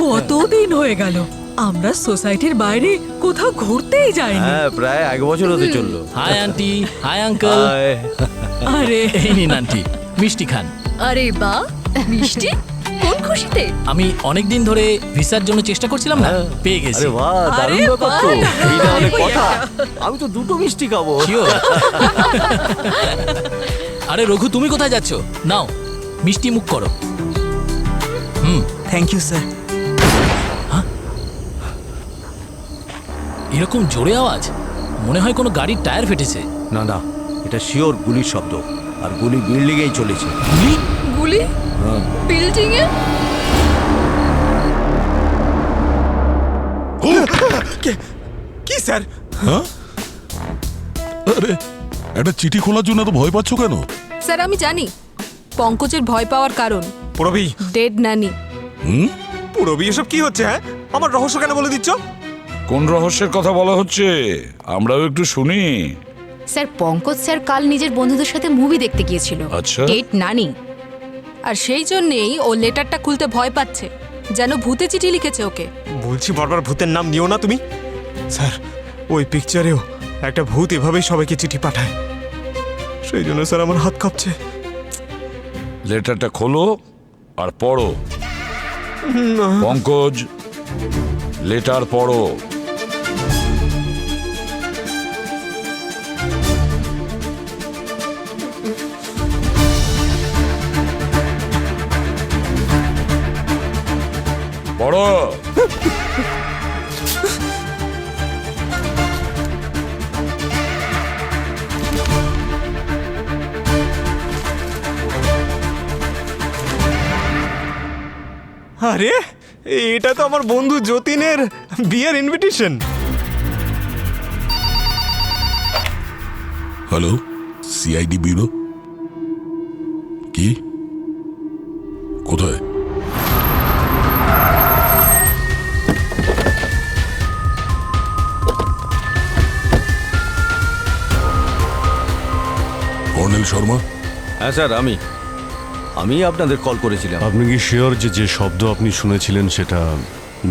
কতদিন হয়ে গেল আমরা সোসাইটির বাইরে কোথাও ঘুরতেই যাইনি। হ্যাঁ, প্রায় 1 বছর হতে চললো। Hi aunty, hi uncle. আরে এই নিন আন্টি, মিষ্টি খান। আরে বাহ, মিষ্টি কোন খুশিতে? আমি অনেক দিন ধরে ভিসার জন্য চেষ্টা করছিলাম না, পেয়ে গেছি। আরে বাহ, দারুণ আরে ব্যাপার তো। বাহ, এই না অনেক ওই কথা। একটা। আমি তো 2টো মিষ্টি খাবো। Sure? আরে রঘু, তুমি কোথায় যাচ্ছ? নাও মিষ্টি মুখ করো। Thank you sir. এরকম জোরে আওয়াজ, মনে হয় কোনো গাড়ির টায়ার ফেটেছে। না না, এটা শিওর গুলির শব্দ, আর গুলি বিল্ডিং এই চলেছে। গুলি? গুলি বিল্ডিং এ? কি স্যার? আরে একটা চিঠি খোলার জন্য তো ভয় পাচ্ছ কেন? স্যার আমি জানি পঙ্কজের ভয় পাওয়ার কারণ পুরবি, ডেড নানি। পুরবি, এসব কি হচ্ছে? হ্যাঁ, আমার রহস্য কেন বলে দিচ্ছ? কোন রহস্যের কথা বলা হচ্ছে আমরাও একটু শুনি। স্যার পঙ্কজ স্যার কাল নিজের বন্ধুদের সাথে মুভি দেখতে গিয়েছিল। আচ্ছা। ডেট নানি। আর সেই জন্যেই ও লেটারটা খুলতে ভয় পাচ্ছে, যেন ভূতে চিঠি লিখেছে ওকে। বলছি বারবার ভূতের নাম নিও না তুমি। স্যার, ওই পিকচারেও একটা ভূত এভাবেই সবাইকে চিঠি পাঠায়। সেই জন্য স্যার আমার হাত কাঁপছে। লেটারটা খোলো আর পড়ো। পঙ্কজ, লেটার পড়ো। পড়ো। আরে, এটা তো আমার বন্ধু যতীনের বিয়ের ইনভিটেশন। Hello, CID bureau. কি? কোথায়? কর্নেল শর্মা? হ্যাঁ স্যার, আমি আপনাদের কল করেছিলাম। আপনি কি শিওর যে যে শব্দ আপনি শুনেছিলেন সেটা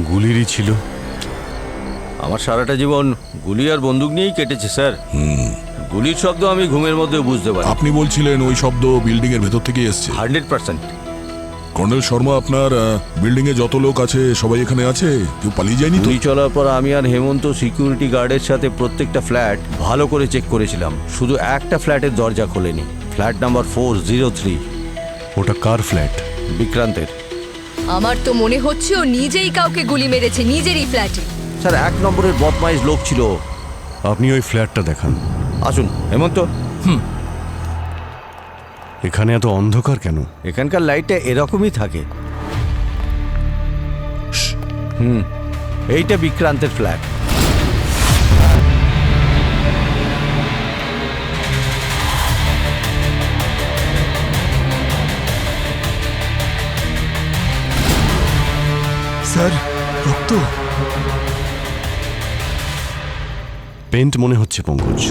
গুলিরই ছিল? আমার সারাটা জীবন গুলি আর বন্দুক নিয়েই কেটেছে স্যার। গুলির শব্দ আমি ঘুমের মধ্যে বুঝতে পারি। আপনি বলছিলেন ওই শব্দ বিল্ডিং এর ভেতর থেকে এসছে। 100%। কর্নেল শর্মা, আপনার বিল্ডিং এ যত লোক আছে সবাই এখানে আছে? কেউ পালিয়ে যায়নি তো? গুলি চলার পর আমি আর হেমন্ত সিকিউরিটি গার্ডের সাথে প্রত্যেকটা ফ্ল্যাট ভালো করে চেক করেছিলাম। শুধু একটা ফ্ল্যাটের দরজা খোলেনি, ফ্ল্যাট নাম্বার 403। ওটা কার ফ্ল্যাট? বিক্রান্তের। আমার তো মনে হচ্ছে ও নিজেই কাউকে গুলি মেরেছে নিজেরই ফ্ল্যাটে। স্যার, 1 নম্বরের বদমাইশ লোক ছিল। আপনি ওই ফ্ল্যাটটা দেখান। আসুন হেমন্ত। এখানে এত অন্ধকার কেন? এখানকার লাইটটা এরকমই থাকে। এইটা বিক্রান্তের ফ্ল্যাট। স্যার, রক্ত। পেন্ট মনে হচ্ছে পঙ্কজ।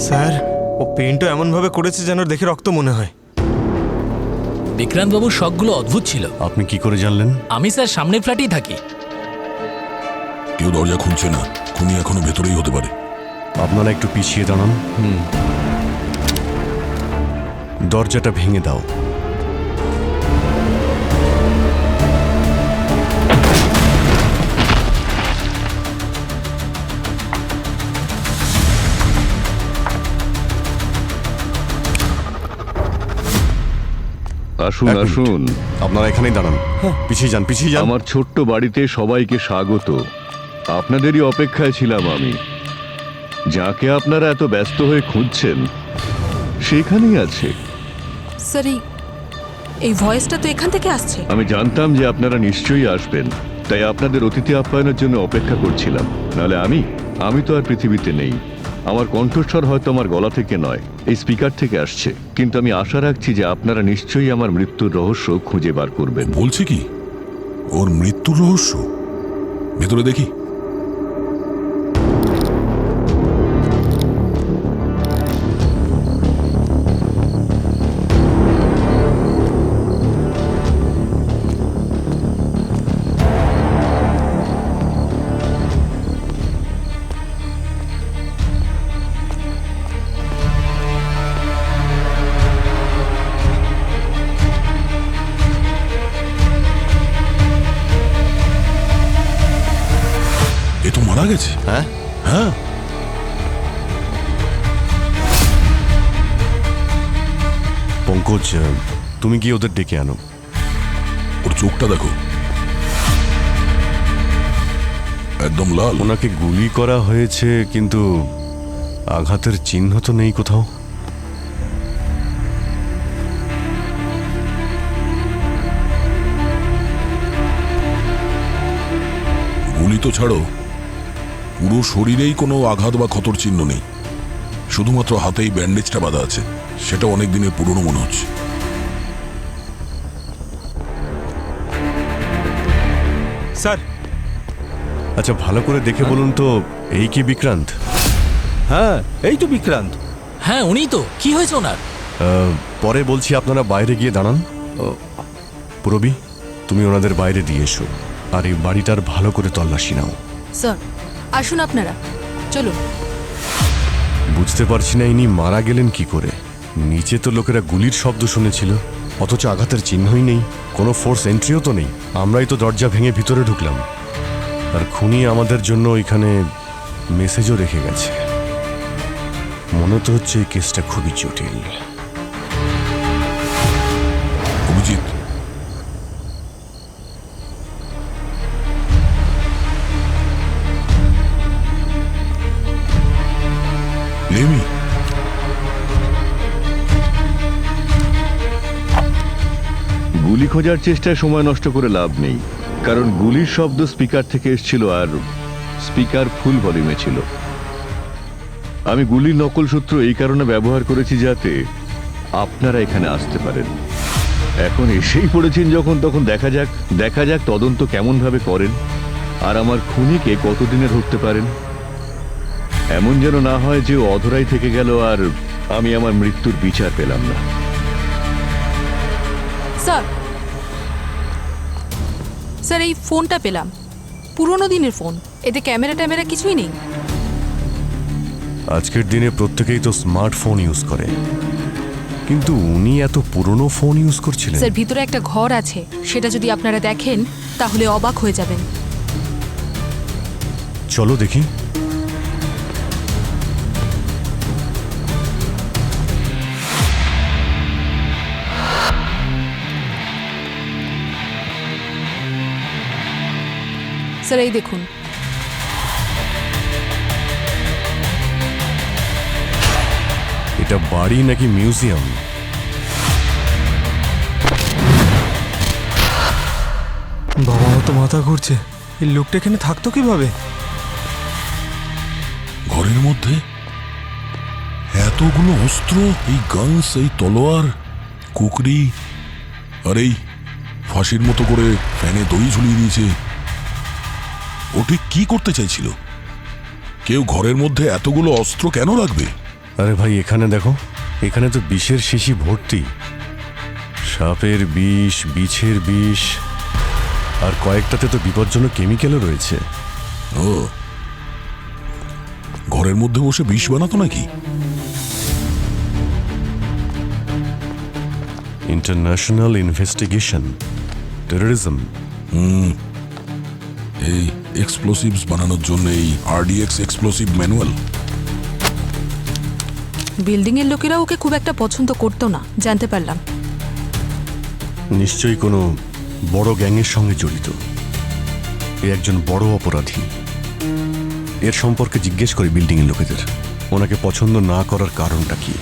স্যার, ও পেন্টও এমন ভাবে করেছে যেন দেখে রক্ত মনে হয়। বিক্রান্ত বাবুর শখগুলো অদ্ভুত ছিল। আপনি কি করে জানলেন? আমি স্যার সামনের ফ্ল্যাটেই থাকি। কেউ দরজা খুলছে না, খুনি এখনো ভেতরেই হতে পারে। আপনারা একটু পিছিয়ে দাঁড়ান। দরজাটা ভেঙে দাও। আসুন এক মিনিট। আসুন, আপনারা এখানেই দাঁড়ান। পিছিয়ে যান, পিছিয়ে যান। আমার ছোট্ট বাড়িতে সবাইকে স্বাগত। আপনাদেরই অপেক্ষায় ছিলাম আমি। যাকে আপনারা এত ব্যস্ত হয়ে খুঁজছেন সেখানেই আছে। স্যার এই ভয়েসটা তো এখান থেকে আসছে। আমি জানতাম যে আপনারা নিশ্চয়ই আসবেন, তাই আপনাদের অতিথি আপ্যায়নের জন্য অপেক্ষা করছিলাম। নাহলে আমি তো আর পৃথিবীতে নেই। আমার কণ্ঠস্বর হয়তো আমার গলা থেকে নয়, এই স্পিকার থেকে আসছে, কিন্তু আমি আশা রাখছি যে আপনারা নিশ্চয়ই আমার মৃত্যুর রহস্য খুঁজে বার করবেন। বলছে কি ওর মৃত্যুর রহস্য? ভেতরে দেখি। মারা গেছে? হ্যাঁ হ্যাঁ। পঙ্কজ, তুমি গিয়ে ওদের ডেকে আনো। ওর চোখটা দেখো, একদম লাল। ওনাকে গুলি করা হয়েছে, কিন্তু আঘাতের চিহ্ন তো নেই কোথাও। গুলি তো ছাড়ো, পুরো শরীরেই কোনো আঘাত বা ক্ষতর চিহ্ন নেই, শুধুমাত্র হাতেই ব্যান্ডেজটা বাঁধা আছে। সেটা অনেক দিনের পুরনো মনে হচ্ছে। স্যার, আচ্ছা, ভালো করে দেখে বলুন তো, এই কি বিক্রান্ত? হ্যাঁ, এই তো বিক্রান্ত। হ্যাঁ উনিই তো। কি হয়েছে ওনার? পরে বলছি, আপনারা বাইরে গিয়ে দাঁড়ান। পুরবী, তুমি ওনাদের বাইরে দিয়ে এসো, আর এই বাড়িটার ভালো করে তল্লাশি নাও। স্যার আসুন আপনারা, চলুন। বুঝতে পারছি না ইনি মারা গেলেন কি করে। নিচে তো লোকেরা গুলির শব্দ শুনেছিল, অথচ আঘাতের চিহ্নই নেই, কোনো ফোর্স এন্ট্রিও তো নেই। আমরাই তো দরজা ভেঙে ভিতরে ঢুকলাম, আর খুনি আমাদের জন্য ওইখানে মেসেজও রেখে গেছে। মনে তো হচ্ছে এই কেসটা খুবই জটিল। অভিজিৎ, লেমি, গুলি খোঁজার চেষ্টায় সময় নষ্ট করে লাভ নেই, কারণ গুলির শব্দ স্পিকার থেকে এসেছিল আর স্পিকার ফুল ভলিউমে ছিল। আমি গুলির নকল সূত্র এই কারণে ব্যবহার করেছি যাতে আপনারা এখানে আসতে পারেন। এখন এসেই পড়েছেন যখন, তখন দেখা যাক তদন্ত কেমন ভাবে করেন আর আমার খুনিকে কতদিনে ধরতে পারেন। এমন যেন না হয় যে ও অধরাই থেকে গেল আর আমি আমার মৃত্যুর বিচার পেলাম না। স্যার, স্যার এই ফোনটা পেলাম, পুরোনো দিনের ফোন, এতে ক্যামেরা ট্যামেরা কিছুই নেই। আজকের দিনে প্রত্যেকেই তো স্মার্টফোন ইউজ করে, কিন্তু উনি এত পুরনো ফোন ইউজ করছিলেন। স্যার ভিতরে একটা ঘর আছে, সেটা যদি আপনারা দেখেন তাহলে অবাক হয়ে যাবেন। চলো দেখি। স্যার এই দেখুন, এটা বাড়ি নাকি মিউজিয়াম? বাবা, আমার তো মাথা ঘুরছে। এই লোকটা এখানে থাকতো কিভাবে? ঘরের মধ্যে এতগুলো অস্ত্র, এই গানস, এই তলোয়ার, কুকরি, আর এই ফাঁসির মতো করে ফ্যানে দড়ি ঝুলিয়ে দিয়েছে। ও ঠিক কি করতে চাইছিল? কেউ ঘরের মধ্যে এতগুলো অস্ত্র কেন রাখবে? আরে ভাই, এখানে দেখো, এখানে তো বিষের শিশি ভর্তি। সাপের বিষ, বিছের বিষ, আর কয়েকটাতে তো বিপজ্জনক কেমিক্যালও রয়েছে। ও, ঘরের মধ্যে বসে বিষ বানাতো নাকি? International investigation, terrorism. এই এক্সপ্লোসিভস বানানোর জন্য এই আরডিএক্স এক্সপ্লোসিভ ম্যানুয়াল। বিল্ডিং এর লোকেরা ওকে খুব একটা পছন্দ করতো না, জানতে পারলাম। নিশ্চয়ই কোনো বড় গ্যাংয়ের সঙ্গে জড়িত। এ একজন বড় অপরাধী। এর সম্পর্কে জিজ্ঞেস করি বিল্ডিংয়ের লোকেদের, ওনাকে পছন্দ না করার কারণটা কি।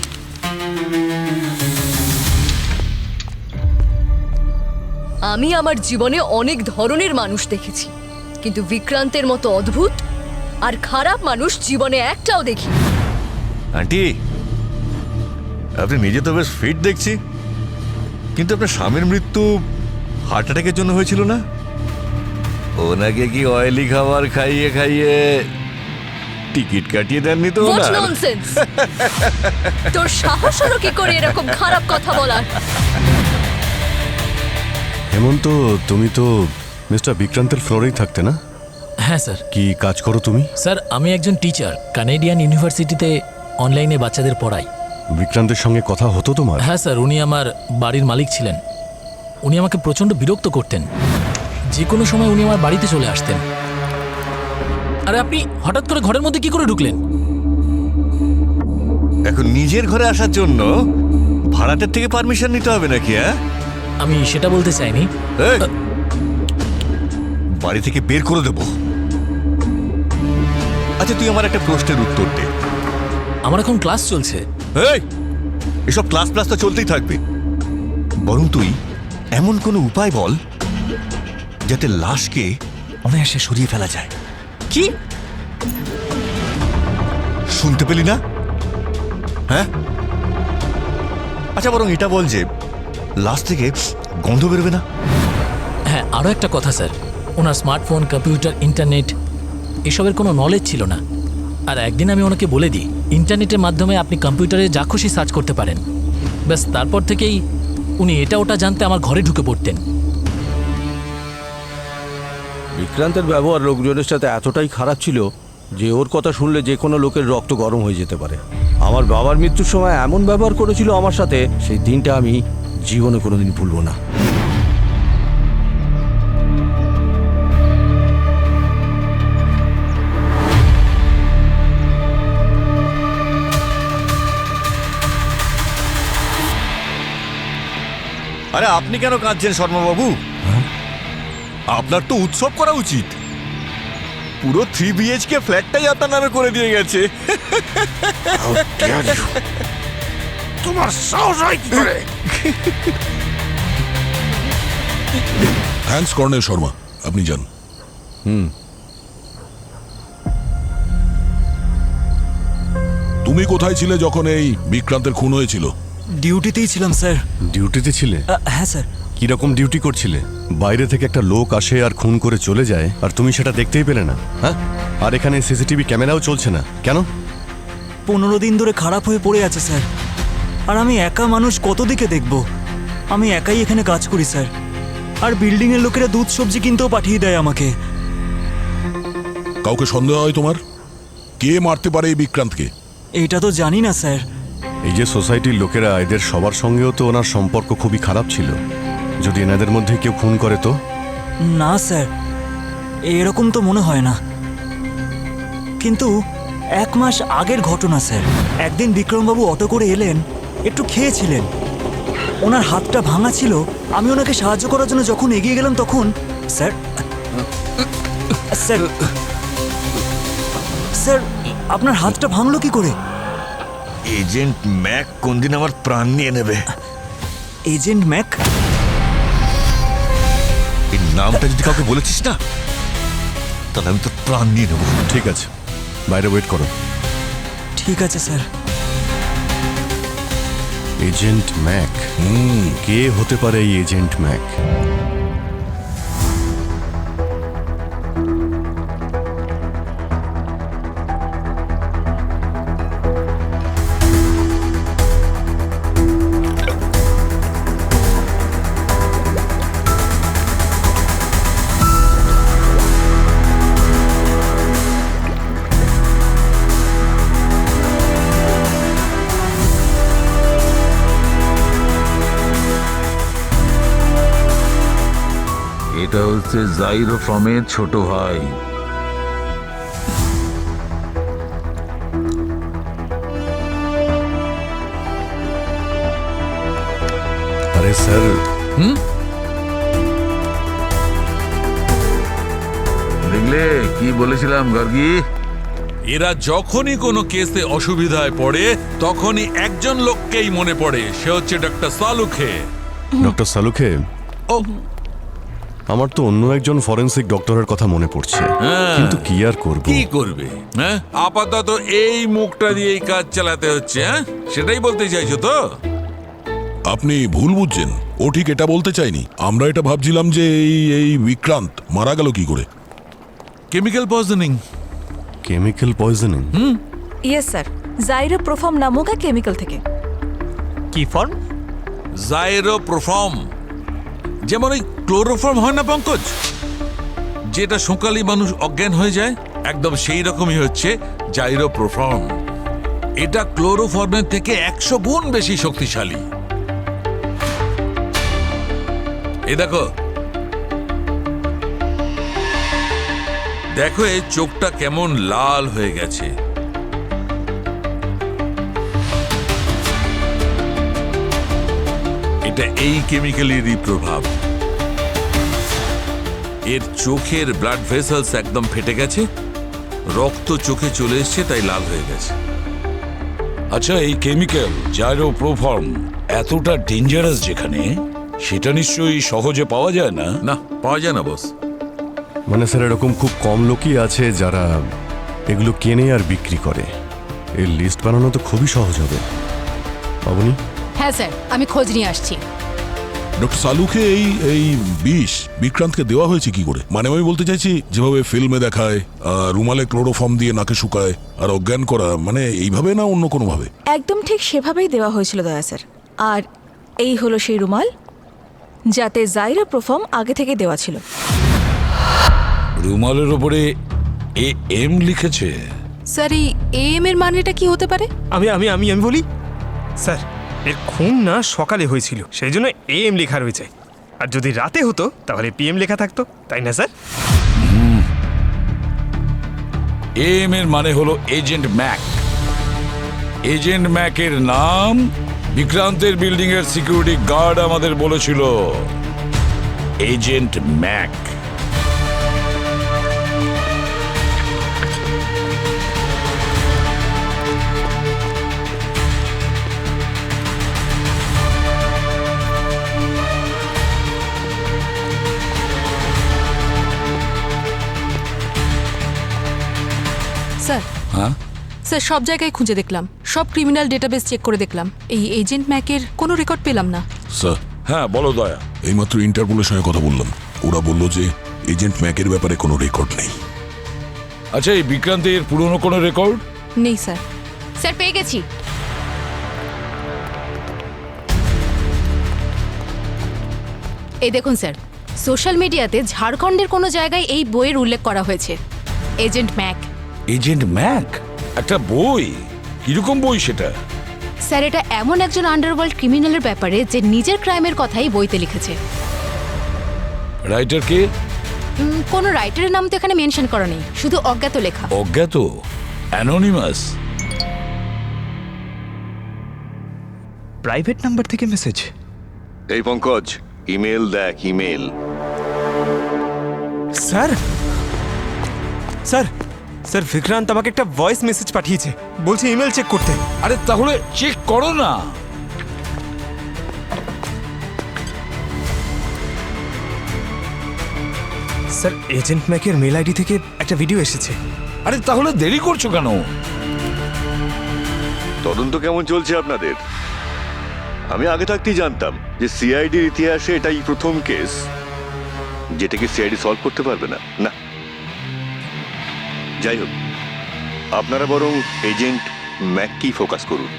আমি আমার জীবনে অনেক ধরনের মানুষ দেখেছি, কিন্তু বিক্রান্তের মতো অদ্ভুত আর খারাপ মানুষ জীবনে একটাও দেখি। আন্টি, আপনি নিজে তো বেশ ফিট দেখছি, কিন্তু আপনার স্বামীর মৃত্যু হার্ট অ্যাটাকের জন্য হয়েছিল না? ওনাকে কি অয়েলি খাবার খাইয়ে খাইয়ে টিকিট কাটিয়ে দেননি তো? What nonsense! তোর সাহস হলো কি করে এরকম খারাপ কথা বলার? হেমন্ত, তুমি তো মিস্টার বিক্রান্তের ফ্লোরেই থাকতে না? হ্যাঁ স্যার। কি কাজ করো তুমি? স্যার আমি একজন টিচার, কানাডিয়ান ইউনিভার্সিটিতে অনলাইনে বাচ্চাদের পড়াই। বিক্রান্তের সঙ্গে কথা হতো তোমার? হ্যাঁ স্যার, উনি আমার বাড়ির মালিক ছিলেন। উনি আমাকে প্রচণ্ড বিরক্ত করতেন, যে কোনো সময় উনি আমার বাড়িতে চলে আসতেন। আরে আপনি হঠাৎ করে ঘরের মধ্যে কি করে ঢুকলেন? এখন নিজের ঘরে আসার জন্য ভাড়াটের থেকে পারমিশন নিতে হবে নাকি? হ্যাঁ, আমি সেটা বলতে চাইনি। এই, বাড়ি থেকে বের করে দেব। আচ্ছা, তুই আমার একটা প্রশ্নের উত্তর দে। আমার এখন ক্লাস চলছে। এই, এসব ক্লাস ক্লাস তো চলতেই থাকবে, বরং তুই এমন কোনো উপায় বল যাতে লাশকে অনায়াসে সরিয়ে ফেলা যায়। কি? শুনতে পেলি না? হ্যাঁ, আচ্ছা, বরং এটা বল যে লাশ থেকে গন্ধ বেরোবে না। হ্যাঁ, আরও একটা কথা স্যার, ওনার স্মার্টফোন, কম্পিউটার, ইন্টারনেট এসবের কোনো নলেজ ছিল না। আর একদিন আমি ওনাকে বলে দিই ইন্টারনেটের মাধ্যমে আপনি কম্পিউটারে যা খুশি সার্চ করতে পারেন, ব্যাস তারপর থেকেই উনি এটা ওটা জানতে আমার ঘরে ঢুকে পড়তেন। বিক্রান্তের ব্যবহার লোকজনের সাথে এতটাই খারাপ ছিল যে ওর কথা শুনলে যে কোনো লোকের রক্ত গরম হয়ে যেতে পারে। আমার বাবার মৃত্যুর সময় এমন ব্যবহার করেছিল আমার সাথে, সেই দিনটা আমি জীবনে কোনোদিন ভুলবো না। আরে আপনি কেন কাঁদছেন শর্মাবাবু? আপনার তো উৎসব করা উচিত। পুরো 3 BHK ফ্ল্যাটটাই আপনার নামে করে দিয়ে গেছে। তোমার সাহস হয় কি করে? থ্যাঙ্কস কর্নেল শর্মা, আপনি যান। তুমি কোথায় ছিলে যখন এই বিক্রান্তের খুন হয়েছিল? ডিউটিতেই ছিলাম স্যার। ডিউটিতে ছিলে? হ্যাঁ স্যার। কিরকম ডিউটি করছিলে? বাইরে থেকে একটা লোক আসে আর খুন করে চলে যায়, আর তুমি সেটা দেখতেই পেলে না? হ্যাঁ, আর এখানে সিসিটিভি ক্যামেরাও চলছে না কেন? 15 দিন ধরে খারাপ হয়ে পড়ে আছে স্যার। আর আমি একা মানুষ, কত দিকে দেখব? আমি একাই এখানে কাজ করি স্যার। আর বিল্ডিংয়ের লোকেরা দুধ সবজি কিনতেও পাঠিয়ে দেয় আমাকে। কাউকে সন্দেহ হয় তোমার? কে মারতে পারে এই বিক্রান্তকে? এইটা তো জানি না স্যার। এই যে সোসাইটির লোকেরা, এদের সবার সঙ্গেও তো ওনার সম্পর্ক খুবই খারাপ ছিল। যদি এনাদের মধ্যে কেউ খুন করে তো? না স্যার, এরকম তো মনে হয় না। কিন্তু 1 মাস আগের ঘটনা স্যার। একদিন বিক্রমবাবু অটো করে এলেন, একটু খেয়েছিলেন, ওনার হাতটা ভাঙা ছিল। আমি ওনাকে সাহায্য করার জন্য যখন এগিয়ে গেলাম তখন স্যার স্যার স্যার আপনার হাতটা ভাঙলো কি করে? এজেন্ট ম্যাক কোনদিন আমার প্রাণ নিয়ে নেবে। Agent Mac? এই নামটা যদি কাউকে বলেছিস না, তাহলে আমি তোর প্রাণ নিয়ে নেবো। ঠিক আছে, বাইরে ওয়েট করো। ঠিক আছে স্যার। Agent Mac? কে হতে পারে এই এজেন্ট ম্যাক? এটা হচ্ছে জাইরোফ্রমের ছোট ভাই। আরে স্যার, দেখলে কি বলেছিলাম গার্গী? এরা যখনই কোনো কেসে অসুবিধায় পড়ে তখনই একজন লোককেই মনে পড়ে, সে হচ্ছে ডক্টর সালুখে। ডক্টর সালুখে? ও, আমার তো অন্য একজন ফরেন্সিক ডক্টরের কথা মনে পড়ছে, কিন্তু কি আর করব? কি করবে? হ্যাঁ, আপাতত এই মুখটা দিয়েই কাজ চালাতে হচ্ছে। হ্যাঁ, সেটাই বলতে চাইছো তো? আপনি ভুল বুঝছেন, ও ঠিক এটা বলতে চাইনি। আমরা এটা ভাবছিলাম যে এই বিক্রান্ত মারা গেল কি করে। Chemical poisoning. Chemical poisoning? Yes sir, জাইরোপ্রোফর্ম নামক এক কেমিক্যাল থেকে। কি ফর্ম? জাইরোপ্রোফর্ম। যেমন ওই ক্লোরোফর্ম হয় না পঙ্কজ, যেটা শুকালি মানুষ অজ্ঞান হয়ে যায়, একদম সেই রকমই হচ্ছে জাইরোপ্রোফর্ম। এটা ক্লোরোফর্মের থেকে 100 গুণ বেশি শক্তিশালী। এই দেখো, দেখো এই চোখটা কেমন লাল হয়ে গেছে। এটা এই কেমিক্যালেরই প্রভাব। এর চোখের ব্লাড ভেসেলস একদম ফেটে গেছে, রক্ত চোখে চলে এসছে, তাই লাল হয়ে গেছে। আচ্ছা, এই কেমিক্যাল জাইরোপ্রোফর্ম এতটা ডেঞ্জারাস যেখানে, সেটা নিশ্চয়ই সহজে পাওয়া যায় না। না, পাওয়া যায় না বস। মানে স্যার এরকম খুব কম লোকই আছে যারা এগুলো কেনে আর বিক্রি করে। এর লিস্ট বানানো তো খুবই সহজ হবে। পাবনি? হ্যাঁ স্যার, আমি খোঁজ নিয়ে আসছি। ডক্টর সালুকে এই বিষ বিক্রান্তকে দেওয়া হয়েছে কি করে? মানে আমি বলতে চাইছি, যেভাবে ফিল্মে দেখায় রুমালে ক্লোরোফর্ম দিয়ে নাকে শুকায় আর অজ্ঞান করা, মানে এইভাবে না অন্য কোনো ভাবে? একদম ঠিক সেভাবেই দেওয়া হয়েছিল দয়া স্যার। আর এই হলো সেই রুমাল যাতে জাইরোপ্রোফর্ম আগে থেকে দেওয়া ছিল। রুমালের ওপরে AM লিখেছে। স্যার, এই AM এর মানেটা কি হতে পারে? আমি আমি আমি আমি বলি স্যার, এর খুন না সকালে হয়েছিল, সেই জন্য AM লেখা রয়েছে। আর যদি রাতে হতো তাহলে PM লেখা থাকতো, তাই না স্যার? AM এর মানে হলো এজেন্ট ম্যাক। এজেন্ট ম্যাকের নাম বিক্রান্তের বিল্ডিং এর সিকিউরিটি গার্ড আমাদের বলেছিল। Agent Mac. স্যার, হ্যাঁ স্যার, সব জায়গায় খুঁজে দেখলাম, সব ক্রিমিনাল ডেটাবেস চেক করে দেখলাম, এই এজেন্ট ম্যাকের কোনো রেকর্ড পেলাম না। স্যার, হ্যাঁ বলো দয়া। এইমাত্র ইন্টারপোলের সঙ্গে কথা বললাম, ওরা বলল যে এজেন্ট ম্যাকের ব্যাপারে কোনো রেকর্ড নেই। আচ্ছা, এই বিক্রান্তের পুরনো কোনো রেকর্ড নেই স্যার। স্যার, পেয়ে গেছি। এই দেখুন স্যার, সোশ্যাল মিডিয়াতে ঝাড়খণ্ডের কোনো জায়গায় এই বইয়ের উল্লেখ করা হয়েছে, এজেন্ট ম্যাক। Agent Mac? একটা বই? কিরকম বই সেটা? স্যার, এটা এমন একজন আন্ডারওয়ার্ল্ড ক্রিমিনালের ব্যাপারে যে নিজের ক্রাইমের কথাই বইতে লিখেছে। রাইটার কে? কোনো রাইটারের নাম তো এখানে মেনশন করা নেই, শুধু অজ্ঞাত লেখা। অজ্ঞাত? অ্যানোনিমাস? প্রাইভেট নাম্বার থেকে মেসেজ? এই পঙ্কজ, ইমেল দেখ, email. Sir sir sir, Vikrant আমাকে একটা ভয়েস মেসেজ পাঠিয়েছে, বলছে ইমেল চেক করতে। আরে তাহলে চেক করো না। স্যার, এজেন্ট ম্যাকের মেল আইডি থেকে একটা ভিডিও এসেছে। আরে তাহলে দেরি করছো কেন? তদন্ত কেমন চলছে আপনাদের? আমি আগে থাকতেই জানতাম যে সিআইডির ইতিহাসে এটাই প্রথম কেস যেটাকে সিআইডি সলভ করতে পারবে না। না, যাই হোক, আপনারা বরং এজেন্ট ম্যাককেই ফোকাস করুন।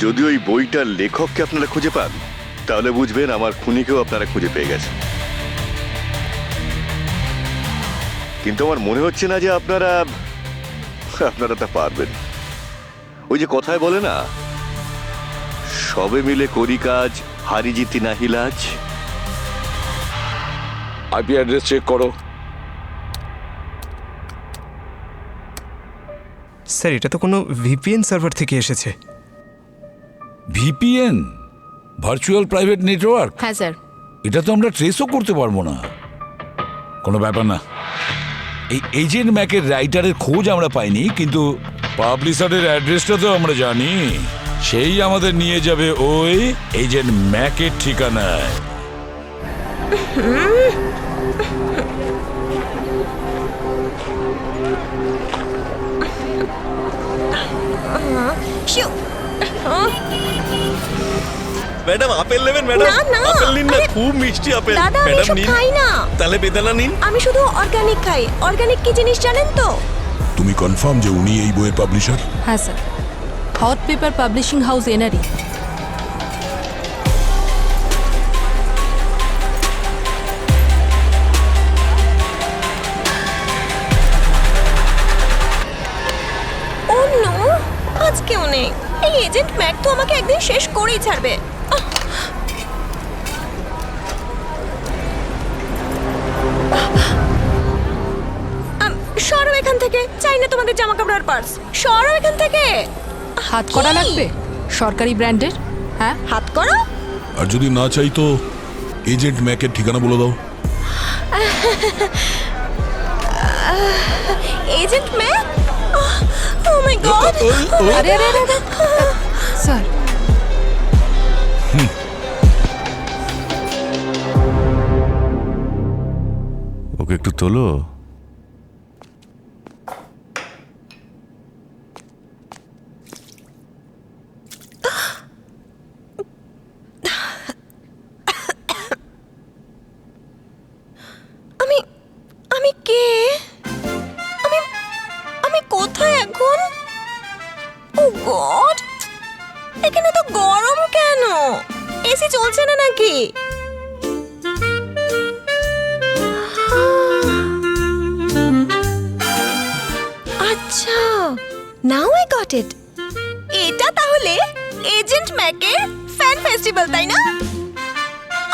যদি ওই বইটার লেখককে আপনারা খুঁজে পান, তাহলে বুঝবেন আমার খুনিকেও আপনারা খুঁজে পেয়ে গেছেন। কিন্তু আমার মনে হচ্ছে না যে আপনারা তা পারবেন। ওই যে কথায় বলে না, সবে মিলে করি কাজ, হারি জিতি নাহি লাজ। আইপি অ্যাড্রেস চেক করো। স্যার, এটা তো কোনো VPN সার্ভার থেকে এসেছে। VPN? Virtual private network? হ্যাঁ স্যার। এটা তো আমরা ট্রেসও করতে পারবো না। কোনো ব্যাপার না। এই এজেন্ট ম্যাকের রাইটারের খোঁজ আমরা পাইনি, কিন্তু পাবলিশারের অ্যাড্রেসটা তো আমরা জানি। সেই আমাদের নিয়ে যাবে ওই এজেন্ট ম্যাকের ঠিকানায়। ম্যাডাম, আপেল নেবেন? ম্যাডাম, আপেল নিন না, খুব মিষ্টি আপেল। ম্যাডাম নিন। খাই না। তাহলে বেদানা নিন। আমি শুধু অর্গানিক খাই। অর্গানিক কি জিনিস জানেন তো? তুমি কনফার্ম যে উনি এই বইয়ের পাবলিশার? হ্যাঁ sir, hot paper publishing house এনারি। ও নো, আজকেও নেই। এই এজেন্ট ম্যাক তো আমাকে একদিন শেষ করেই ছাড়বে। জামা কাপড় আর পার্স। সরো এখান থেকে। হাত করা লাগবে সরকারি ব্র্যান্ডের? হ্যাঁ, হাত করা? আর যদি না চাই তো এজেন্ট ম্যাকের ঠিকানা বলে দাও। Agent Mac? Oh my god! আরে আরে আরে স্যার, ওকে একটু তোলো। আমি কে? আমি কোথায় এখন? ও গড! এখানে তো গরম কেন? এসি চলছে না নাকি? আচ্ছা, নাও আই গট ইট। এটা তাহলে এজেন্ট ম্যাকের ফ্যান ফেস্টিভ্যাল, তাই না?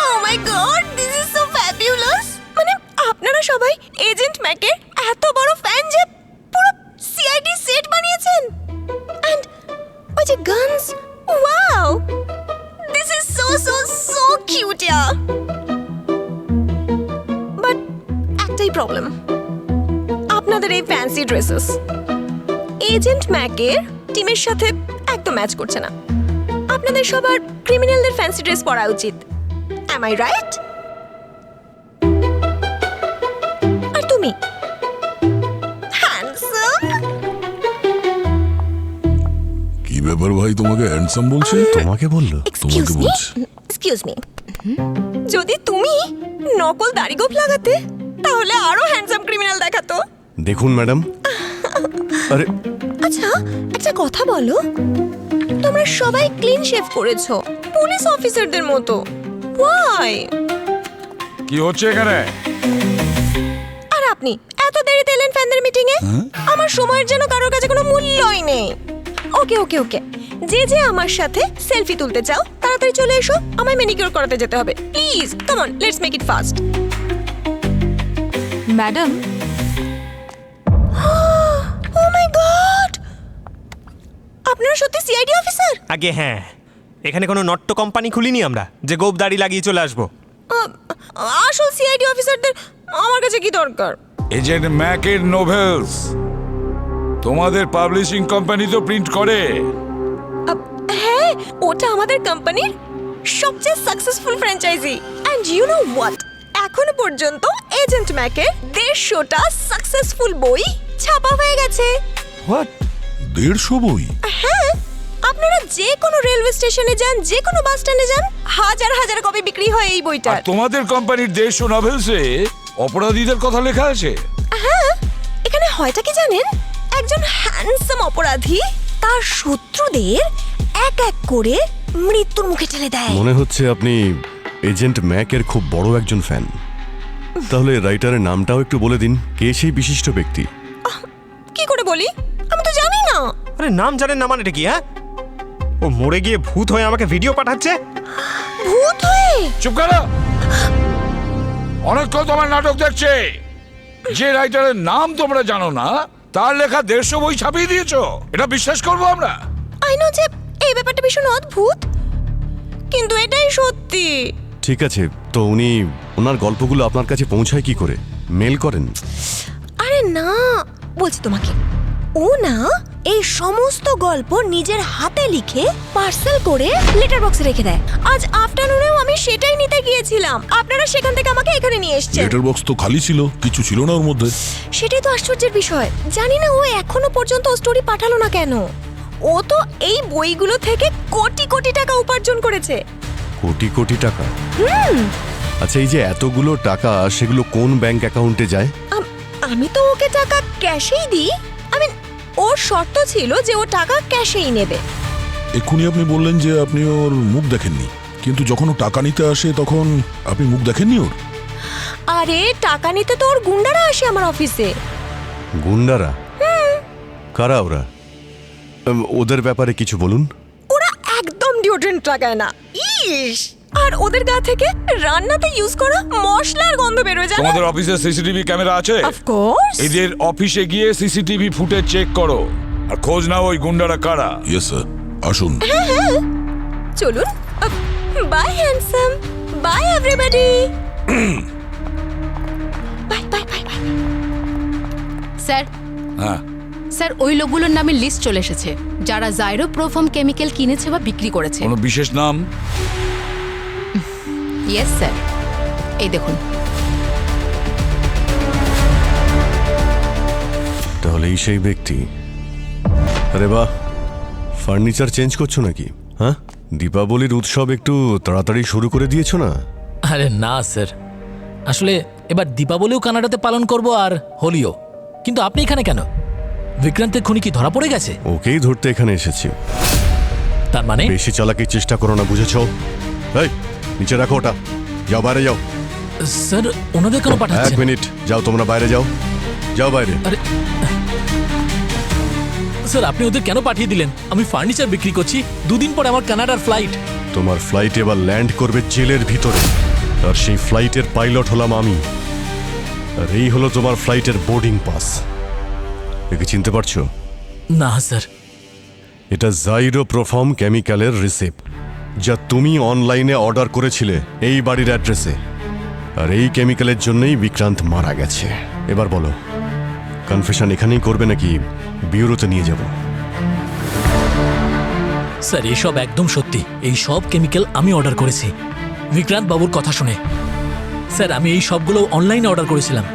Oh my god, this is so fabulous. মানে আপনারা সবাই এজেন্ট ম্যাকের এত বড় ফ্যান যে পুরো সিআইডি সেট বানিয়েছেন। এন্ড ওই যে guns, wow, this is so so so cute yeah. But একটাই প্রবলেম, আপনাদের এই ফ্যান্সি ড্রেসেস এজেন্ট ম্যাকের টিমের সাথে একদম ম্যাচ করছে না। আপনাদের সবার ক্রিমিনালদের ফ্যান্সি ড্রেস পরা উচিত। Am I right? আর তুমি হ্যান্ডসাম। কি ব্যাপার ভাই, তোমাকে হ্যান্ডসাম বলছে? তোমাকে বললো? তোমাকে বলছে। এক্সকিউজ মি, যদি তুমি নকল দাড়ি গোঁফ লাগাতে তাহলে আরো হ্যান্ডসাম ক্রিমিনাল দেখাতো। দেখুন ম্যাডাম, আরে আচ্ছা একটা কথা বলো, তোমরা সবাই ক্লিন শেভ করেছো পুলিশ অফিসারদের মতো। Why? কি হচ্ছে এখানে? আর আপনি এত দেরিতে এলেন ফ্যানদের মিটিং এ? আমার সময়ের জন্য কারোর কাছে কোনো মূল্যই নেই। ওকে ওকে ওকে, যে যে আমার সাথে সেলফি তুলতে চাও তাড়াতাড়ি চলে এসো, আমায় ম্যানিকিউর করাতে যেতে হবে। Please come on, let's make it fast. Madam, oh my god, আপনারা সত্যি সিআইডি অফিসার? আগে হ্যাঁ, এখানে কোনো নট্য কোম্পানি খুলিনি আমরা যে গোপ দাড়ি লাগিয়ে চলে আসবো। আসল সিআইডি অফিসারদের আমার কাছে কি দরকার? এজেন্ট ম্যাকের নোভেলস তোমাদের পাবলিশিং কোম্পানি তো প্রিন্ট করে। হ্যাঁ, ওটা আমাদের কোম্পানির সবচেয়ে successful franchise. And you know what, এখনো পর্যন্ত এজেন্ট ম্যাকের 150টা সাকসেসফুল বই ছাপা হয়ে গেছে। হোয়াট, 150 বই? হ্যাঁ, আপনারা যে কোনো রেলওয়ে স্টেশনে যান, যে কোনো বাস স্ট্যান্ডে যান, হাজার হাজার কপি বিক্রি হয় এই বইটা। আর তোমাদের কোম্পানির 150 নভেলসে অপরাধীদের কথা লেখা আছে। হ্যাঁ, এখানে হয়টা কি জানেন, একজন হ্যান্ডসাম অপরাধী তার শত্রুদের এক এক করে মৃত্যুর মুখে ঠেলে দেয়। মনে হচ্ছে আপনি এজেন্ট ম্যাকের খুব বড় একজন ফ্যান। তাহলে রাইটারের নামটাও একটু বলে দিন, কে সেই বিশিষ্ট ব্যক্তি? কি করে বলি, আমি তো জানি না। আরে নাম জানেন না মানে এটা কি? হ্যাঁ, ও মরে গিয়ে ভূত হয়ে আমাকে ভিডিও পাঠাচ্ছে। ভূত হয়ে? চুপ করো, অনেকক্ষণ তোমার নাটক দেখছে। যে রাইটারের নাম তোমরা জানো না তার লেখা 150 বই ছাপিয়ে দিয়েছো, এটা বিশ্বাস করবো আমরা? আই নো যে এই ব্যাপারটা ভীষণ অদ্ভুত, কিন্তু এটাই সত্যি। ঠিক আছে, তো উনি ওনার গল্পগুলো আপনার কাছে পৌঁছায় কি করে? মেল করেন? আরে না, বলছি তোমাকে, ও না এই সমস্ত গল্প নিজের হাতে লিখে পার্সেল করে লেটার বক্সে রেখে দেয়। আজ আফটারনুনেও আমি সেটাই নিতে গিয়েছিলাম, আপনারা সেখান থেকে আমাকে এখানে নিয়ে এসেছেন। লেটার বক্স তো খালি ছিল, কিছু ছিল না ওর মধ্যে। সেটাই তো আশ্চর্যের বিষয়, জানি না ও এখনো পর্যন্ত স্টোরি পাঠালো না কেন। ও তো এই বইগুলো থেকে কোটি কোটি টাকা উপার্জন করেছে। কোটি কোটি টাকা? আচ্ছা, এই যে এতগুলো টাকা, সেগুলো কোন ব্যাংক অ্যাকাউন্টে যায়? আমি তো ওকে টাকা ক্যাশেই দিই। আমি ওর শর্ত ছিল যে ও টাকা ক্যাশেই নেবে। এক্ষুনি আপনি বললেন যে আপনি ওর মুখ দেখেননি, কিন্তু যখন ও টাকা নিতে আসে তখন আপনি মুখ দেখেননি ওর? আরে টাকা নিতে তো ওর গুন্ডারা আসে আমার অফিসে। গুন্ডারা? কারা ওরা? ওদের ব্যাপারে কিছু বলুন। ওরা একদম ডিওড্রেন্ট লাগায় না। ইস, আর ওদের গা থেকে রান্নাতে ইউজ করা মশলার গন্ধ বেরোয় জানো? তোমাদের অফিসে সিসিটিভি ক্যামেরা আছে? Of course. এদের অফিসে গিয়ে সিসিটিভি ফুটেজ চেক করো আর খোঁজ নাও ওই গুন্ডারা কারা। ইয়েস স্যার, আসুন। হ্যাঁ চলুন। Bye handsome, bye everybody. Bye bye bye bye. Sir হ্যাঁ, স্যার ওই লোকগুলোর নামে লিস্ট চলে এসেছে যারা জাইরো প্রোফর্ম কেমিক্যাল কিনেছে বা বিক্রি করেছে। কোনো বিশেষ নাম? ইয়েস স্যার, এই দেখুন। তাহলে এই সেই ব্যক্তি। আরে বাহ, ফার্নিচার চেঞ্জ করছো নাকি? হ্যাঁ, দীপাবলির উৎসব একটু তাড়াতাড়ি শুরু করে দিয়েছো না? আরে না স্যার, আসলে এবার দীপাবলিও কানাডাতে পালন করব আর হোলিও। কিন্তু আপনি এখানে কেন? বিক্রান্তের খুনি কি ধরা পড়ে গেছে? ওকেই ধরতে এখানে এসেছি। তার মানে? বেশি চালাকির চেষ্টা করো না, বুঝেছো? এই নিচে রাখো ওটা, যাও বাইরে যাও। স্যার ওনাদের কেন এক পাঠাচ্ছেন? মিনিট, যাও তোমরা বাইরে যাও, যাও বাইরে। আরে স্যার আপনি ওদের কেন পাঠিয়ে দিলেন? আমি ফার্নিচার বিক্রি করছি, দুদিন পরে আমার কানাডার ফ্লাইট। তোমার ফ্লাইট এবার ল্যান্ড করবে জেলের ভিতরে, আর সেই ফ্লাইটের পাইলট হলাম আমি। আর এই হলো তোমার ফ্লাইটের বোর্ডিং পাস। একে চিনতে পারছো? না স্যার। এটা জাইরো প্রোফর্ম কেমিক্যালের রিসিপ্ট, যা তুমি অনলাইনে অর্ডার করেছিলে এই বাড়ির অ্যাড্রেসে। আর এই কেমিক্যালের জন্যই বিক্রান্ত মারা গেছে। এবার বলো, কনফেশন এখানেই করবে নাকি বিউরোতে নিয়ে যাব? স্যার এসব একদম সত্যি। এই সব কেমিক্যাল আমি অর্ডার করেছি বিক্রান্ত বাবুর কথা শুনে। স্যার আমি এই সবগুলো অনলাইনে অর্ডার করেছিলাম।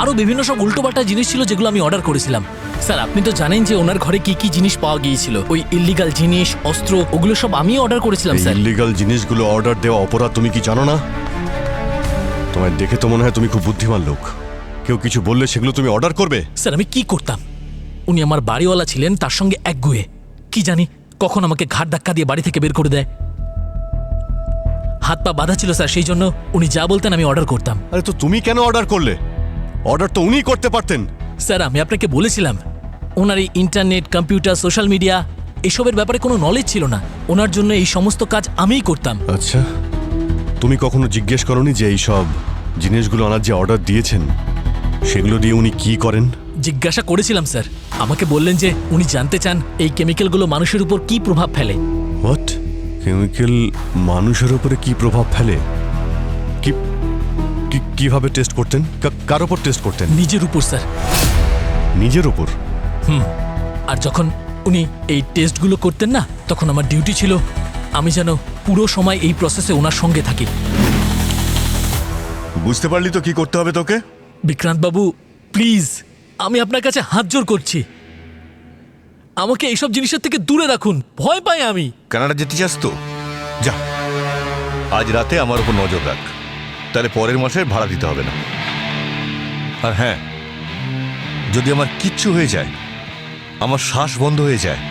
আরও বিভিন্ন সব উল্টোপাল্টা জিনিস ছিল যেগুলো আমি অর্ডার করেছিলাম। স্যার আপনি তো জানেন যে ওনার ঘরে কি কি জিনিস পাওয়া গিয়েছিল। ওই ইল্লিগাল জিনিস, অস্ত্র, ওগুলো সব আমি অর্ডার করেছিলাম স্যার। ইল্লিগাল জিনিসগুলো অর্ডার দেওয়া অপরাধ, তুমি কি জানো না? তোমায় দেখে তো মনে হয় তুমি খুব বুদ্ধিমান লোক। কেউ কিছু বললে সেগুলো তুমি অর্ডার করবে? স্যার আমি কি করতাম? উনি আমার বাড়িওয়ালা ছিলেন, তার সঙ্গে একগুয়ে। কি জানি কখন আমাকে ঘাট ধাক্কা দিয়ে বাড়ি থেকে বের করে দেয়। হাত পা বাঁধা ছিল স্যার, সেই জন্য উনি যা বলতেন আমি অর্ডার করতাম। আরে তো তুমি কেন অর্ডার করলে? অর্ডার তো উনিই করতে পারতেন। স্যার আমি আপনাকে বলেছিলাম ওনার এই ইন্টারনেট, কম্পিউটার, সোশ্যাল মিডিয়া এসবের ব্যাপারে কোনো নলেজ ছিল না। ওনার জন্য এই সমস্ত কাজ আমিই করতাম। আচ্ছা, তুমি কখনো জিজ্ঞেস করনি যে এই সব জিনিসগুলো আনার যে অর্ডার দিয়েছেন সেগুলো দিয়ে উনি কি করেন? জিজ্ঞাসা করেছিলাম স্যার। আমাকে বললেন যে উনি জানতে চান এই কেমিক্যালগুলো মানুষের উপর কি প্রভাব ফেলে। হোয়াট? কেমিক্যাল মানুষের উপরে কি প্রভাব ফেলে? কিভাবে টেস্ট করতেন? কার উপর টেস্ট করতেন? নিজের উপর স্যার। নিজের উপর? আর যখন উনি এই টেস্টগুলো করতেন না, তখন আমার ডিউটি ছিল আমি যেন পুরো সময় এই প্রসেসে ওনার সঙ্গে থাকি। বুঝতে পারলি তো কি করতে হবে তোকে? বিক্রান্ত বাবু প্লিজ, আমি আপনার কাছে হাত জোড় করছি, আমাকে এইসব জিনিসের থেকে দূরে রাখুন। ভয় পাই আমি। কানাডা যেতে চাস তো যা, আজ রাতে আমার উপর নজর রাখ, তাহলে পরের মাসে ভাড়া দিতে হবে না। আর হ্যাঁ, যদি আমার কিচ্ছু হয়ে যায়, আমার শ্বাস বন্ধ হয়ে যায়,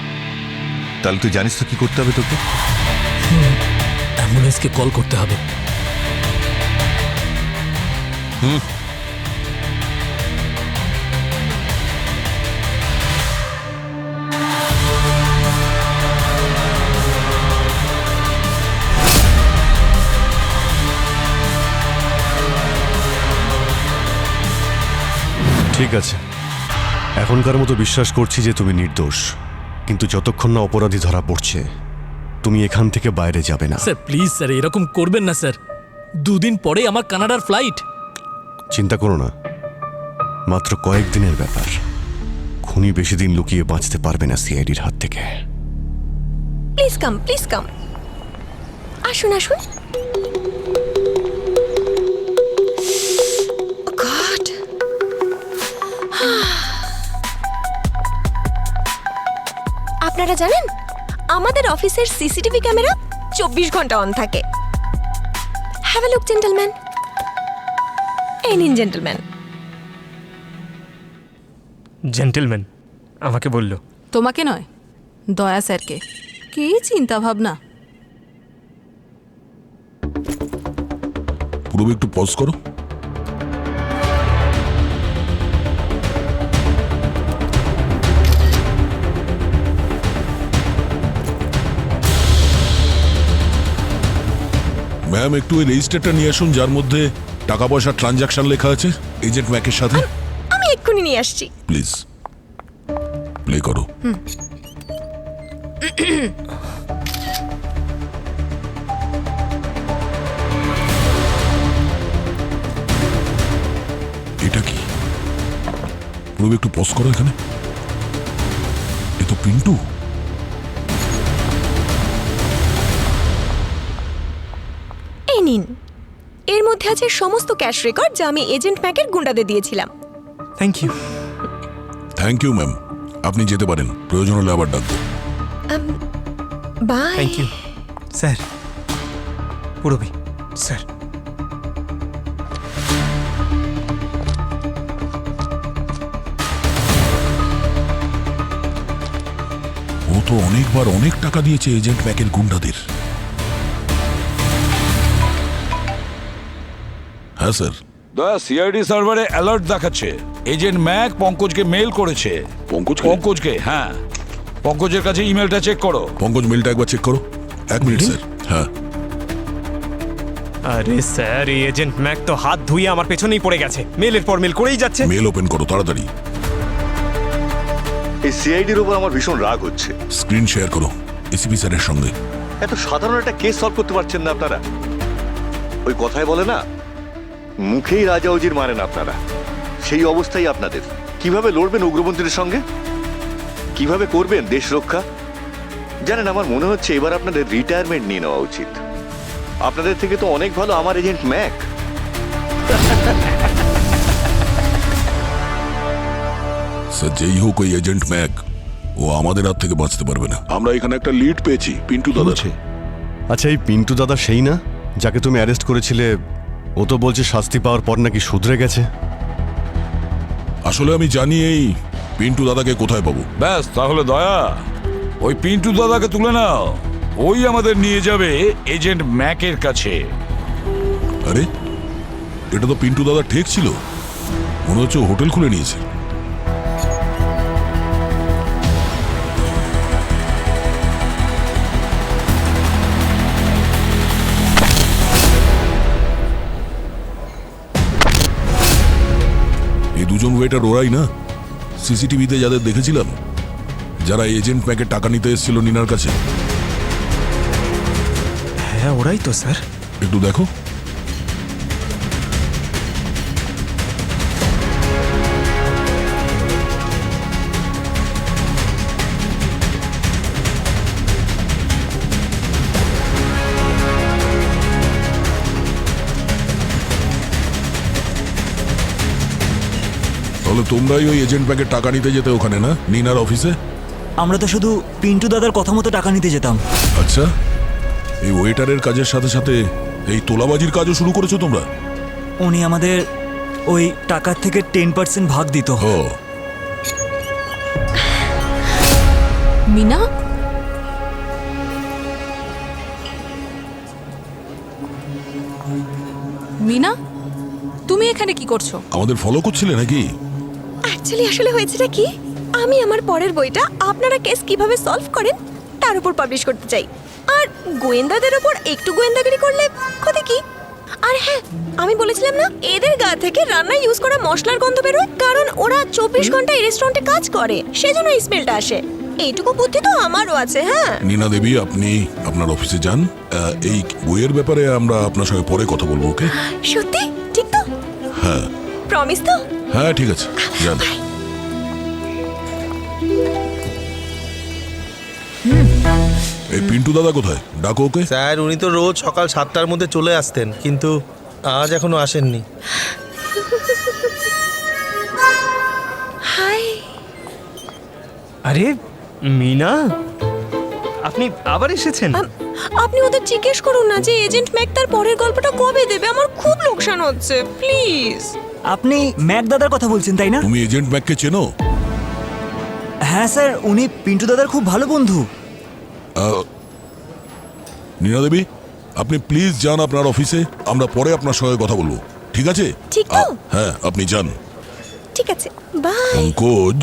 তাহলে তুই জানিস তো কি করতে হবে তোকে? অ্যাম্বুলেন্সকে কল করতে হবে। ঠিক আছে, এখনকার মতো বিশ্বাস করছি যে তুমি নির্দোষ, কিন্তু যতক্ষণ না অপরাধী ধরা পড়ছে তুমি এখান থেকে বাইরে যাবে না। স্যার প্লিজ স্যার, এরকম করবেন না স্যার। দুদিন পরে আমার কানাডার ফ্লাইট। চিন্তা করো না, মাত্র কয়েকদিনের ব্যাপার। খুনি বেশি দিন লুকিয়ে বাঁচতে পারবে না সিআইডির হাত থেকে। Please come, please come. আসুন আসুন। গড, আপনারা জানেন আমাদের অফিসের সিসিটিভি ক্যামেরা 24 ঘন্টা অন থাকে। Have a look gentleman. এই নিন জেন্টলম্যান। জেন্টলম্যান আমাকে বলল। তোমাকে নয়, দয়া স্যারকে। কি চিন্তা ভাবনা। পুরো একটু পজ করো। ম্যাম একটু ওই রেজিস্টারটা নিয়ে আসুন যার মধ্যে টাকা পয়সার ট্রানজাকশন লেখা আছে এজেন্ট ম্যাকের সাথে। আমি এক্ষুনি নিয়ে আসছি। প্লিজ প্লে করো। এটা কি প্রভু একটু পজ করো এখানে। এ তো পিন্টু। এই নিন, এর মধ্যে আছে সমস্ত ক্যাশ রেকর্ড যা আমি এজেন্ট ম্যাকের গুন্ডাদের দিয়েছিলাম। Thank you. Thank you ma'am, আপনি যেতে পারেন, প্রয়োজন হলে আবার ডাকবো। Bye. Thank you sir. Purabi sir. ও তো অনেকবার অনেক টাকা দিয়েছে এজেন্ট ম্যাকের গুন্ডাদের। হ্যাঁ স্যার। দয়া সিআইডি সার্ভারে অ্যালার্ট দেখাচ্ছে এজেন্ট ম্যাক পঙ্কজকে মেল করেছে। পঙ্কজকে? হ্যাঁ, পঙ্কজের কাছে ইমেলটা চেক করো। পঙ্কজ মেলটা একবার চেক করো। 1 মিনিট স্যার। হ্যাঁ। আরে স্যার, এই এজেন্ট ম্যাক তো হাত ধুয়ে আমার পেছনেই পড়ে গেছে, মেলের পর মেল করেই যাচ্ছে। মেল ওপেন করো তাড়াতাড়ি। এই সিআইডির উপর আমার ভীষণ রাগ হচ্ছে। স্ক্রিন শেয়ার করো এসিপি স্যারের সঙ্গে। এত সাধারণ একটা কেস সলভ করতে পারছেন না আপনারা। ওই কথায় বলে না, মুখেই রাজা উজির মারেন আপনারা। সেই অবস্থাই আপনাদের। কিভাবে লড়বেন উগ্রপন্থীদের সঙ্গে, কিভাবে করবেন দেশ রক্ষা? জানেন, আমার মনে হচ্ছে এবার আপনাদের রিটায়ারমেন্ট নিয়ে নেওয়া উচিত। আপনাদের থেকে তো অনেক ভালো আমার এজেন্ট ম্যাক। স্যার যেই হোক ওই এজেন্ট ম্যাক ও আমাদের হাত থেকে বাঁচতে পারবে না। আমরা এখানে একটা লিড পেয়েছি পিন্টু দাদা। আচ্ছা, এই পিন্টু দাদা সেই না যাকে তুমি অ্যারেস্ট করেছিলে? ও তো বলছে শাস্তি পাওয়ার পর নাকি শুধরে গেছে। আসলে আমি জানি এই পিন্টু দাদাকে কোথায় পাবো। ব্যাস, তাহলে দয়া ওই পিন্টু দাদাকে তুলে নাও। ওই আমাদের নিয়ে যাবে এজেন্ট ম্যাকের কাছে। আরে এটা তো পিন্টু দাদা ঠিক ছিল, মনে হচ্ছে ও হোটেল খুলে নিয়েছে। এই দুজন ওয়েটার ওরাই না সিসিটিভিতে যাদের দেখেছিলাম, যারা এজেন্ট ম্যাকের টাকা নিতে এসেছিল নিনার কাছে? হ্যাঁ ওরাই তো স্যার। একটু দেখো। তাহলে তোমরাই ওই এজেন্ট ব্যাগের টাকা নিতে যেতে ওখানে না, নিনার অফিসে? আমরা তো শুধু পিন্টু দাদার কথা মতো টাকা নিতে যেতাম। আচ্ছা, এই ওয়েটারের কাজের সাথে সাথে এই তোলাবাজির কাজও শুরু করেছো তোমরা? উনি আমাদের ওই টাকার থেকে 10% ভাগ দিত। ও মিনা, মিনা, তুমি এখানে কি করছো? আমাদের ফলো করছিলে নাকি? অ্যাকচুয়ালি আসলে হয়েছেটা কি, আমি আমার পরের বইটা আপনারা কেস কিভাবে সলভ করেন তার উপর পাবলিশ করতে চাই। আর গোয়েন্দাদের উপর একটু গোয়েন্দাগিরি করলে ক্ষতি কি? আর হ্যাঁ, আমি বলেছিলাম না এদের গা থেকে রান্নায় ইউজ করা মশলার গন্ধ বেরোয়, কারণ ওরা 24 ঘন্টা এই রেস্টুরেন্টে কাজ করে, সেজন্য এই স্মেলটা আসে। এইটুকু বুদ্ধি তো আমারও আছে। হ্যাঁ নীনা দেবী, আপনি আপনার অফিসে যান। এই বইয়ের ব্যাপারে আমরা আপনার সঙ্গে পরে কথা বলবো। ওকে? সত্যি? ঠিক তো? হ্যাঁ। প্রমিস তো? হ্যাঁ ঠিক আছে, যান। এই পিন্টু দাদা কোথায়? ডাকো ওকে। স্যার, উনি তো রোজ সকাল 7টার মধ্যে চলে আসতেন, কিন্তু আজ এখনো আসেননি। হাই। আরে মিনা, আপনি আবার এসেছেন? আপনি ওদের জিজ্ঞেস করুন না যে এজেন্ট ম্যাক তার পরের গল্পটা কবে দেবে, আমার খুব লোকসান হচ্ছে, প্লিজ। আপনি ম্যাক দাদার কথা বলছেন তাই না? তুমি এজেন্ট ম্যাককে চেনো? হ্যাঁ স্যার, উনি পিন্টু দাদার খুব ভালো বন্ধু। নীনা দেবী, আপনি প্লিজ যান আপনার অফিসে, আমরা পরে আপনার সঙ্গে কথা বলবো, ঠিক আছে? ঠিক তো? হ্যাঁ আপনি যান। ঠিক আছে, বাই। পঙ্কজ,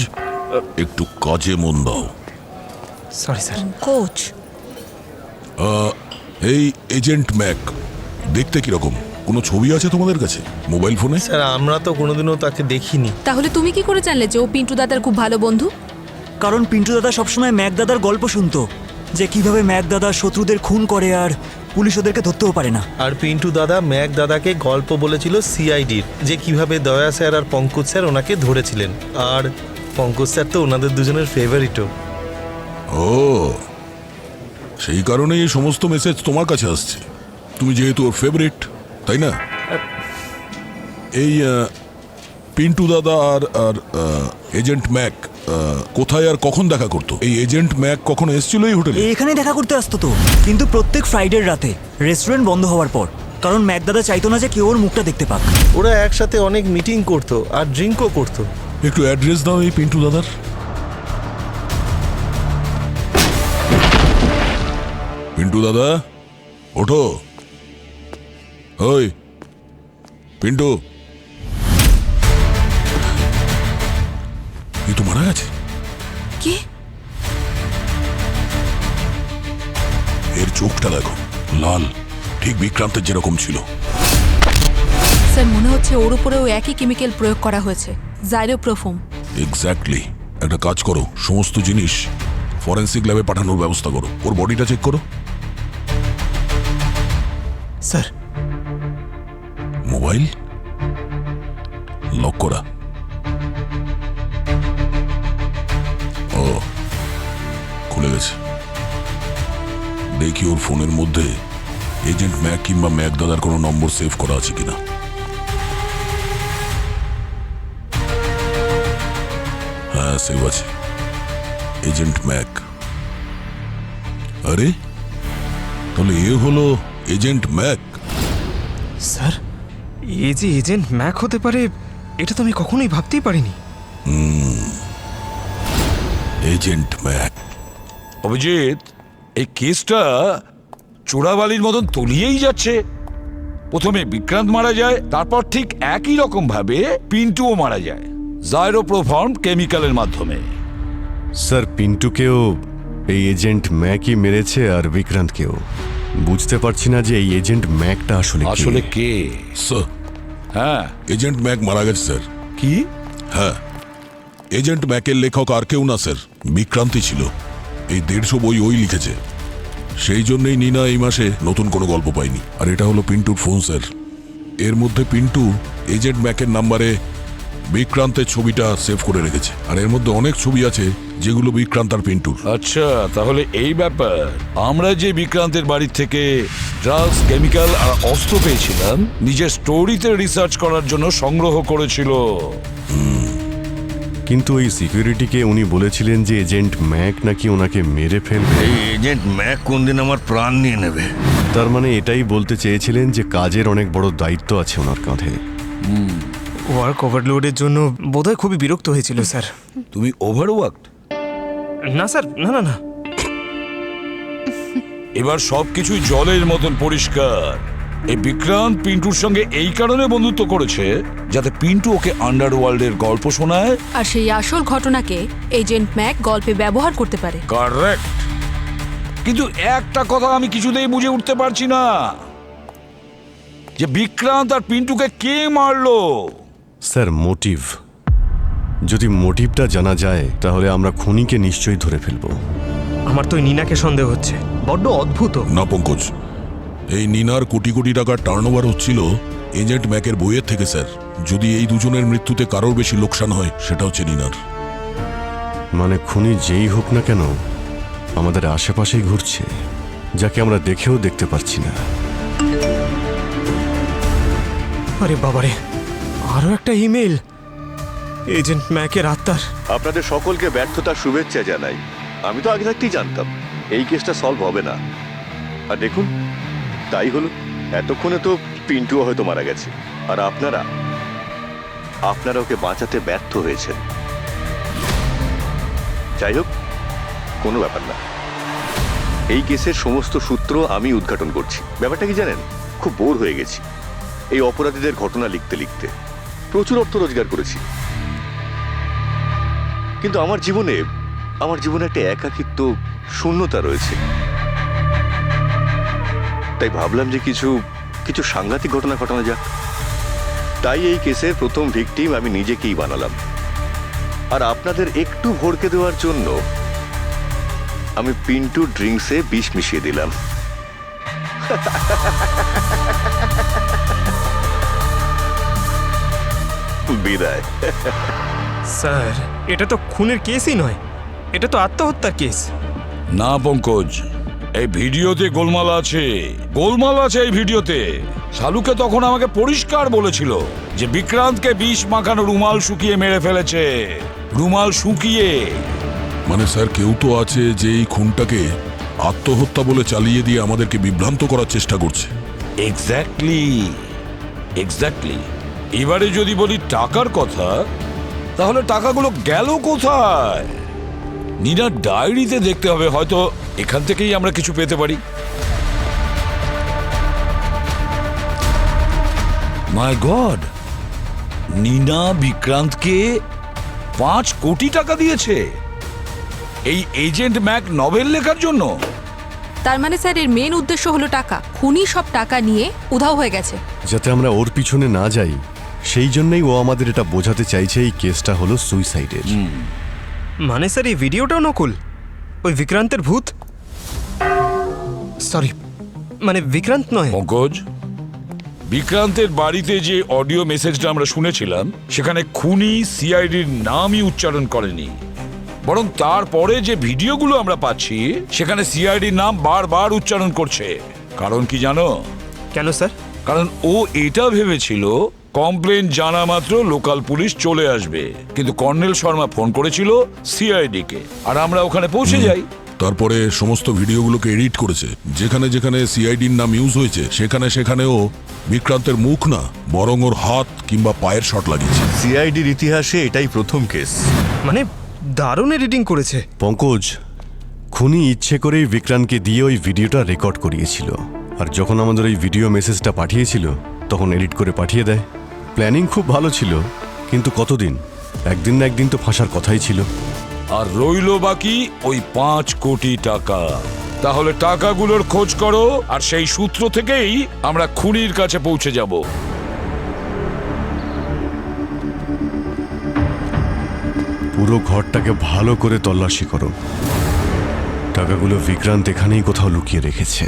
একটু কাজে মন দাও। Sorry sir. কোচ, এই এজেন্ট ম্যাক দেখতে কিরকম? কোনো ছবি আছে তোমাদের কাছে মোবাইল ফোনে? স্যার আমরা তো কোনোদিনও তাকে দেখিনি। তাহলে তুমি কি করে জানলে যে ও পিন্টু দাদার খুব ভালো বন্ধু? কারণ পিন্টু দাদা সবসময় ম্যাক দাদার গল্প শুনতো, যে কিভাবে ম্যাক দাদা শত্রুদের খুন করে আর পুলিশ ওদেরকে ধরতেও পারে না। আর পিন্টু দাদা ম্যাক দাদাকে গল্প বলেছিল সিআইডির, যে কিভাবে দয়া স্যার আর পঙ্কজ স্যার ওনাকে ধরেছিলেন। আর পঙ্কজ স্যার তো ওনাদের দুজনের ফেভারিটও। ও, সেই কারণেই এই সমস্ত মেসেজ তোমার কাছে আসছে। তুমি যেহেতু ওর ফেভারিট, তাই না? এই পিন্টু দাদা আর আর এজেন্ট ম্যাক কোথায় আর কখন দেখা করতো? এই এজেন্ট ম্যাক কখন এসেছিল এই হোটেলে? এখানে দেখা করতে আসতো তো, কিন্তু প্রত্যেক ফ্রাইডের রাতে রেস্টুরেন্ট বন্ধ হওয়ার পর, কারণ ম্যাক দাদা চাইতো না যে কেউ ওর মুখটা দেখতে পাক। ওরা একসাথে অনেক মিটিং করতো আর ড্রিঙ্কও করতো। একটু অ্যাড্রেস দাও এই পিন্টু দাদার। পিন্টু দাদা ওঠো। ওই পিন্টু, এই তো মারা গেছে। কি? এর চোখটা দেখো, লাল, ঠিক বিক্রান্তের যেরকম ছিল। স্যার মনে হচ্ছে ওর উপরেও একই কেমিক্যাল প্রয়োগ করা হয়েছে, জাইরোপ্রোফোম। এক্স্যাক্টলি। একটা কাজ করো, সমস্ত জিনিস ফরেন্সিক ল্যাবে পাঠানোর ব্যবস্থা করো। ওর বডিটা চেক করো। স্যার মোবাইল লক করা। ও, খুলে গেছে। দেখি ওর ফোনের মধ্যে এজেন্ট ম্যাক কিংবা ম্যাক দাদার কোনো নম্বর সেভ করা আছে কিনা। হ্যাঁ, সেভ আছে, এজেন্ট ম্যাক। আরে তাহলে এ হলো এজেন্ট ম্যাক। স্যার এই যে এজেন্ট ম্যাক হতে পারে, এটা তো আমি কখনোই ভাবতেই পারিনি। Agent Mac. অভিজিৎ, এই কেসটা চোরাবালির মতন তলিয়েই যাচ্ছে। প্রথমে বিক্রান্ত মারা যায়, তারপর ঠিক একই রকম ভাবে পিন্টুও মারা যায়, জাইরোপ্রোফর্ম কেমিক্যালের মাধ্যমে। স্যার পিন্টুকেও এই এজেন্ট ম্যাকই মেরেছে আর বিক্রান্তকেও। বুঝতে পারছি না যে এই এজেন্ট ম্যাকটা আসলে কে। স্যার, হ্যাঁ, এজেন্ট ম্যাক মারা গেছে স্যার। কি? হ্যাঁ, এজেন্ট ম্যাকের লেখক আর কেউ না স্যার, বিক্রান্তি ছিল। এই 150 বই ওই লিখেছে। সেই জন্যই নিনা এই মাসে নতুন কোনো গল্প পায়নি। আর এটা হলো পিন্টুর ফোন স্যার। এর মধ্যে পিন্টু এজেন্ট ম্যাকের নাম্বারে বিক্রান্তের ছবিটা সেভ করে রেখেছে। আর এর মধ্যে অনেক ছবি আছে যেগুলো বিক্রান্ত আর পিন্টুর। আচ্ছা, তাহলে এই ব্যাপার। আমরা যে বিক্রান্তের বাড়ি থেকে ড্রাগস, কেমিক্যাল আর অস্ত্র পেয়েছিলাম, নিজের স্টোরিতে রিসার্চ করার জন্য সংগ্রহ করেছিল। কিন্তু ওই সিকিউরিটিকে উনি বলেছিলেন যে এজেন্ট ম্যাক নাকি ওনাকে মেরে ফেলবে। এই এজেন্ট ম্যাক কোনদিন আমার প্রাণ নিয়ে নেবে। তার মানে এটাই বলতে চেয়েছিলেন যে কাজের অনেক বড় দায়িত্ব আছে ওনার কাঁধে। ওয়ার্ক ওভারলোডের জন্য বোধহয় খুবই বিরক্ত হয়েছিল স্যার। তুমি ওভারওয়ার্কড? না স্যার, না না না। এবার সবকিছু জলের মতন পরিষ্কার। এই বিক্রান্ত পিন্টুর সঙ্গে এই কারণে বন্ধুত্ব করেছে যাতে পিন্টু ওকে আন্ডারওয়ার্ল্ডের গল্প শোনায়, আর সেই আসল ঘটনাকে এজেন্ট ম্যাক গল্পে ব্যবহার করতে পারে। কারেক্ট। কিন্তু একটা কথা আমি কিছুতেই বুঝে উঠতে পারছি না, যে বিক্রান্ত আর পিন্টুকে কে মারলো। স্যার মোটিভ, যদি মোটিভটা জানা যায় তাহলে আমরা খুনিকে নিশ্চয়ই ধরে ফেলবো। আমার তো নিনাকে সন্দেহ হচ্ছে, বড্ড অদ্ভুত। না পঙ্কজ, এই নিনার কোটি কোটি টাকার টার্নওভার হচ্ছিল এজেন্ট ম্যাকের বইয়ের থেকে স্যার। যদি এই দুজনের মৃত্যুতে কারোর বেশি লোকসান হয়, সেটা হচ্ছে নিনার। মানে খুনি যেই হোক না কেন আমাদের আশেপাশেই ঘুরছে, যাকে আমরা দেখেও দেখতে পারছি না। আরে বাবারে, আরো একটা ইমেল এজেন্ট ম্যাকের আত্মার। আপনাদের সকলকে ব্যর্থতার শুভেচ্ছা জানাই। আমি তো আগে থাকতেই জানতাম এই কেসটা সলভ হবে না। আর দেখুন, তাই হলো। এতক্ষণে তো পিন্টুও হয়তো মারা গেছে, আর আপনারা ওকে বাঁচাতে ব্যর্থ হয়েছেন। যাই হোক, কোনো ব্যাপার না। এই কেসের সমস্ত সূত্র আমি উদ্ঘাটন করছি। ব্যাপারটা কি জানেন, খুব বোর হয়ে গেছি এই অপরাধীদের ঘটনা লিখতে লিখতে। প্রচুর অর্থ রোজগার করেছি, কিন্তু আমার জীবনে একটা একাকিত্ব, শূন্যতা রয়েছে। তাই ভাবলাম যে কিছু কিছু সাংঘাতিক ঘটনা ঘটানো যাক। তাই এই কেসের প্রথম ভিকটিম আমি নিজেকেই বানালাম। আর আপনাদের একটু ভড়কে দেওয়ার জন্য আমি পিন্টু ড্রিঙ্কসে বিষ মিশিয়ে দিলাম। বিদায়। স্যার, এটা তো খুনের কেসই নয়, এটা তো আত্মহত্যার কেস। না পঙ্কজ, এই ভিডিওতে গোলমাল আছে, গোলমাল আছে এই ভিডিওতে। শালুকে তখন আমাকে পরিষ্কার বলেছিল যে বিক্রান্তকে বিষ মাখানো রুমাল শুকিয়ে মেরে ফেলেছে, রুমাল শুকিয়ে। মানে স্যার, কেউ তো আছে যে এই খুনটাকে আত্মহত্যা বলে চালিয়ে দিয়ে আমাদেরকে বিভ্রান্ত করার চেষ্টা করছে। Exactly, exactly. এবারে যদি বলি টাকার কথা, তাহলে টাকাগুলো গেল কোথায়? নীনার ডায়েরিতে দেখতে হবে, হয়তো এখান থেকেই আমরা কিছু পেতে পারি। মাই গড, নীনা বিক্রান্তকে 5 কোটি টাকা দিয়েছে এই এজেন্ট ম্যাক নভেল লেখার জন্য। তার মানে স্যার এর মেন উদ্দেশ্য হলো টাকা। খুনি সব টাকা নিয়ে উধাও হয়ে গেছে। যাতে আমরা ওর পিছনে না যাই, সেই জন্যই ও আমাদের এটা বোঝাতে চাইছে এই কেসটা হলো সুইসাইডের। মানে স্যার এই ভিডিওটাও নকল? ওই বিক্রান্তের ভূত? সরি, মানে বিক্রান্ত নয়। পঙ্কজ, বিক্রান্তের বাড়িতে যে অডিও মেসেজটা আমরা শুনেছিলাম, সেখানে খুনি সিআইডির নামই উচ্চারণ করেনি, বরং তারপরে যে ভিডিওগুলো আমরা পাচ্ছি সেখানে সিআইডির নাম বারবার উচ্চারণ করছে। কারণ কি জানো? কেন স্যার? কারণ ও এটা ভেবেছিল কমপ্লেন জানা মাত্র লোকাল পুলিশ চলে আসবে, কিন্তু কর্নেল শর্মা ফোন করেছিল সিআইডি কে, আর আমরা ওখানে পৌঁছে যাই। তারপরে সমস্ত ভিডিওগুলোকে এডিট করেছে, যেখানে যেখানে সিআইডির নাম ইউজ হয়েছে সেখানে সেখানেও বিক্রান্তের মুখ না, বরং ওর হাত কিংবা পায়ের শট লাগিয়েছে। সিআইডির ইতিহাসে এটাই প্রথম কেস। মানে দারুণ এডিটিং করেছে। পঙ্কজ, খুনি ইচ্ছে করেই বিক্রান্তকে দিয়ে ওই ভিডিওটা রেকর্ড করিয়েছিল, আর যখন আমাদের ওই ভিডিও মেসেজটা পাঠিয়েছিল তখন এডিট করে পাঠিয়ে দেয়। প্ল্যানিং খুব ভালো ছিল, কিন্তু কতদিন? একদিন না একদিন তো ফাঁসার কথাই ছিল। আর রইল বাকি ওই 5 কোটি টাকা। তাহলে টাকাগুলোর খোঁজ করো, আর সেই সূত্র থেকেই আমরা খুনির কাছে পৌঁছে যাব। পুরো ঘরটাকে ভালো করে তল্লাশি করো। টাকাগুলো বিক্রান্ত এখানেই কোথাও লুকিয়ে রেখেছে।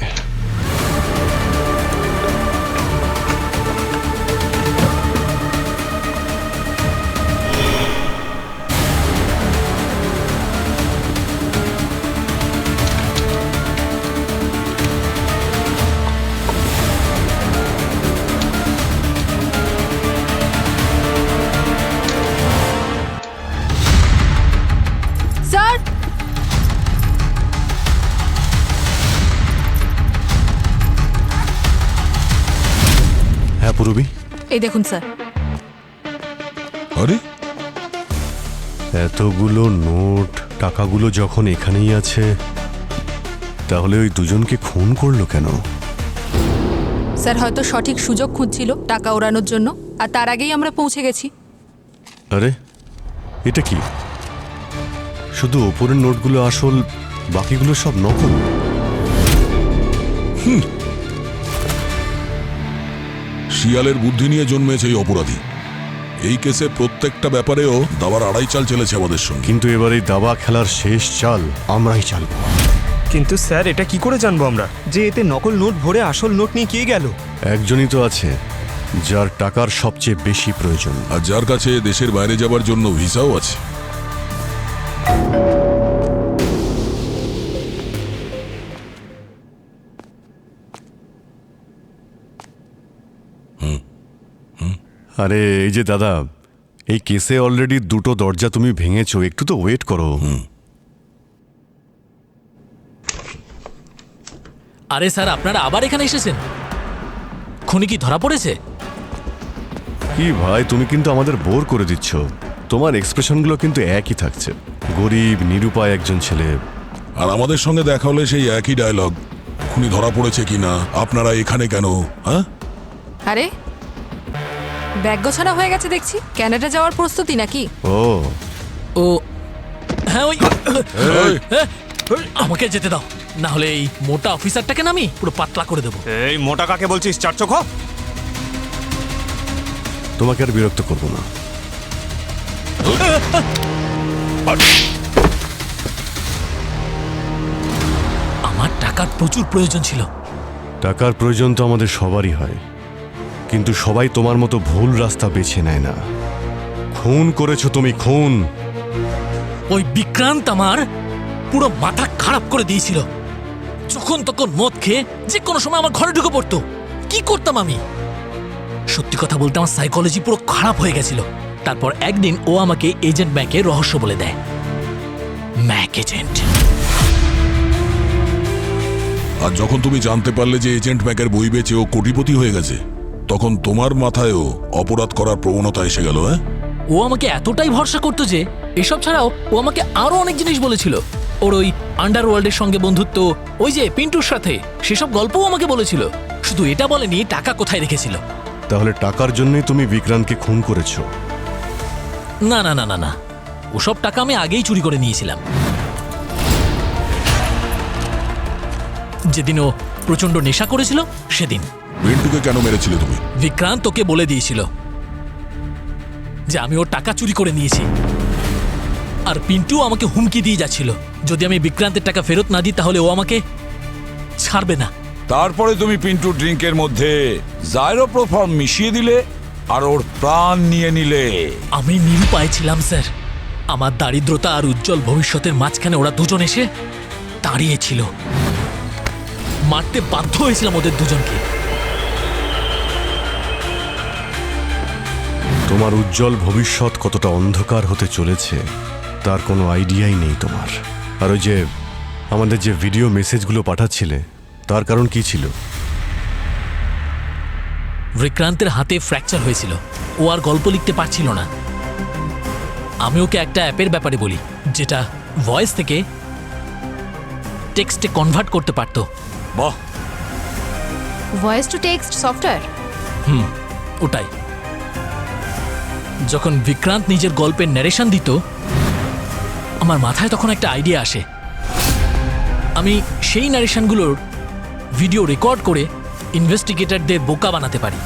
স্যার, হ্যাঁ পূরবী, এই দেখুন স্যার। আরে এতগুলো নোট, টাকাগুলো যখন এখানেই আছে, তাহলে ওই দুজনকে খুন করলো কেন? স্যার হয়তো সঠিক সুযোগ খুঁজছিল টাকা ওড়ানোর জন্য, আর তার আগেই আমরা পৌঁছে গেছি। আরে এটা কি? শুধু ওপরের নোটগুলো আসল, বাকিগুলো সব নকল। শিয়ালের বুদ্ধি নিয়ে জন্মেছে এই অপরাধী। এই কেসে প্রত্যেকটা ব্যাপারেও দাবার আড়াই চাল চলেছে আমাদের সঙ্গে। কিন্তু এবার এই দাবা খেলার শেষ চাল আমরাই চালবো। কিন্তু স্যার এটা কি করে জানবো আমরা যে এতে নকল নোট ভরে আসল নোট নিয়ে কে গেল? একজনই তো আছে যার টাকার সবচেয়ে বেশি প্রয়োজন, আর যার কাছে দেশের বাইরে যাবার জন্য ভিসাও আছে। আরে এই যে দাদা, এই কেসে অলরেডি 2টো দরজা তুমি ভেঙেছো, একটু তো ওয়েট করো। আরে স্যার, আপনারা আবার এখানে এসেছেন? খুনি কি ধরা পড়েছে? কি ভাই, তুমি কিন্তু আমাদের বোর করে দিচ্ছ। তোমার এক্সপ্রেশনগুলো কিন্তু একই থাকছে, গরিব নিরুপায় একজন ছেলে। আর আমাদের সঙ্গে দেখা হলে সেই একই ডায়লগ, খুনি ধরা পড়েছে কিনা, আপনারা এখানে কেন? হ্যাঁ, আরে ব্যাগ গোছানো হয়ে গেছে দেখছি। কানাডা যাওয়ার প্রস্তুতি নাকি? ও হ্যাঁ, ওই আমাকে যেতে দাও। না হলে এই মোটা অফিসারটাকে না আমি পুরো পাতলা করে দেবো। এই মোটা কাকে বলছিস, চার চোখ? তোমাকে আর বিরক্ত করবো না। আমার টাকার প্রচুর প্রয়োজন ছিল। টাকার প্রয়োজন তো আমাদের সবারই হয়, কিন্তু সবাই তোমার মতো ভুল রাস্তা বেছে নেয় না। খুন করেছো তুমি, খুন। ওই বিক্রান্ত আমার পুরো মাথা খারাপ করে দিয়েছিল। যখন তখন মদ খেয়ে যে কোনো সময় আমার ঘরে ঢুকে পড়তো। কি করতাম আমি? সত্যি কথা বলতে আমার সাইকোলজি পুরো খারাপ হয়ে গেছিল। তারপর একদিন ও আমাকে এজেন্ট ম্যাকের রহস্য বলে দেয়। Mac agent. আর যখন তুমি জানতে পারলে যে এজেন্ট ম্যাকের বই বেচে ও কোটিপতি হয়ে গেছে, তখন তোমার মাথায়ও অপরাধ করার প্রবণতা এসে গেল। হ্যাঁ, ও আমাকে এতটাই ভরসা করতো যে এসব ছাড়াও ও আমাকে আরো অনেক জিনিস বলেছিল। ওর ওই আন্ডারওয়ার্ল্ডের সঙ্গে বন্ধুত্ব, ওই যে পিন্টুর সাথে, সেসব গল্পও আমাকে বলেছিল। শুধু এটা বলেনি টাকা কোথায় রেখেছিল। তাহলে টাকার জন্যই তুমি বিক্রান্তকে খুন করেছো? না না না না না, ওসব টাকা আমি আগেই চুরি করে নিয়েছিলাম। যেদিন ও প্রচন্ড নেশা করেছিল সেদিন। পিন্টুকে কেন মেরেছিলে তুমি? বিক্রান্ত ওকে বলে দিয়েছিল যে আমি ওর টাকা চুরি করে নিয়েছি। আর পিন্টু আমাকে হুমকি দিয়ে যাচ্ছিল, যদি আমি বিক্রান্তের টাকা ফেরত না দিই তাহলে ও আমাকে ছাড়বে না। তারপরে তুমি পিন্টু ড্রিঙ্কের মধ্যে জাইরোপ্রোফর্ম মিশিয়ে দিলে আর ওর প্রাণ নিয়ে নিলে। আমি নিরুপায় ছিলাম স্যার। আমার দারিদ্রতা আর উজ্জ্বল ভবিষ্যতের মাঝখানে ওরা দুজন এসে দাঁড়িয়েছিল। মারতে বাধ্য হয়েছিলাম ওদের দুজনকে। তোমার উজ্জ্বল ভবিষ্যৎ কতটা অন্ধকার হতে চলেছে তার কোনো আইডিয়াই নেই তোমার। আর ওই যে আমাদের যে ভিডিও মেসেজগুলো পাঠাচ্ছিলে, তার কারণ কি ছিল? বিক্রান্তের হাতে ফ্র্যাকচার হয়েছিল, ও আর গল্প লিখতে পারছিল না। আমি ওকে একটা অ্যাপের ব্যাপারে বলি যেটা ভয়েস থেকে টেক্সটে কনভার্ট করতে পারতো। বাহ, ভয়েস টু টেক্সট সফটওয়্যার। ওটাই। যখন বিক্রান্ত নিজের গল্পের ন্যারেশন দিত, আমার মাথায় তখন একটা আইডিয়া আসে। আমি সেই ন্যারেশনগুলোর ভিডিও রেকর্ড করে ইনভেস্টিগেটরদের বোকা বানাতে পারি।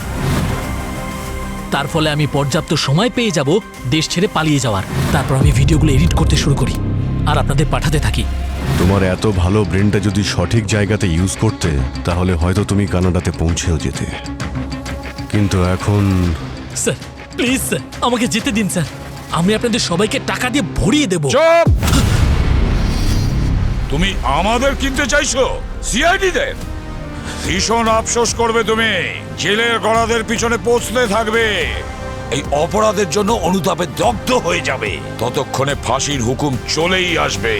তার ফলে আমি পর্যাপ্ত সময় পেয়ে যাব দেশ ছেড়ে পালিয়ে যাওয়ার। তারপর আমি ভিডিওগুলো এডিট করতে শুরু করি আর আপনাদের পাঠাতে থাকি। তোমার এত ভালো ব্রেনটা যদি সঠিক জায়গাতে ইউজ করতে, তাহলে হয়তো তুমি কানাডাতে পৌঁছেও যেতে। কিন্তু এখন স্যার প্লিজ স্যার, আমাকে যেতে দিন স্যার। আমি আপনাদের সবাইকে টাকা দিয়ে ভরিয়ে দেব। চুপ! তুমি আমাদের কিনতে চাইছো সিআইডিদের? ভীষণ আফসোস করবে তুমি। জেলের গড়াদের পিছনে পৌঁছতে থাকবে। এই অপরাধের জন্য অনুতাপে দগ্ধ হয়ে যাবে। ততক্ষণে ফাঁসির হুকুম চলেই আসবে।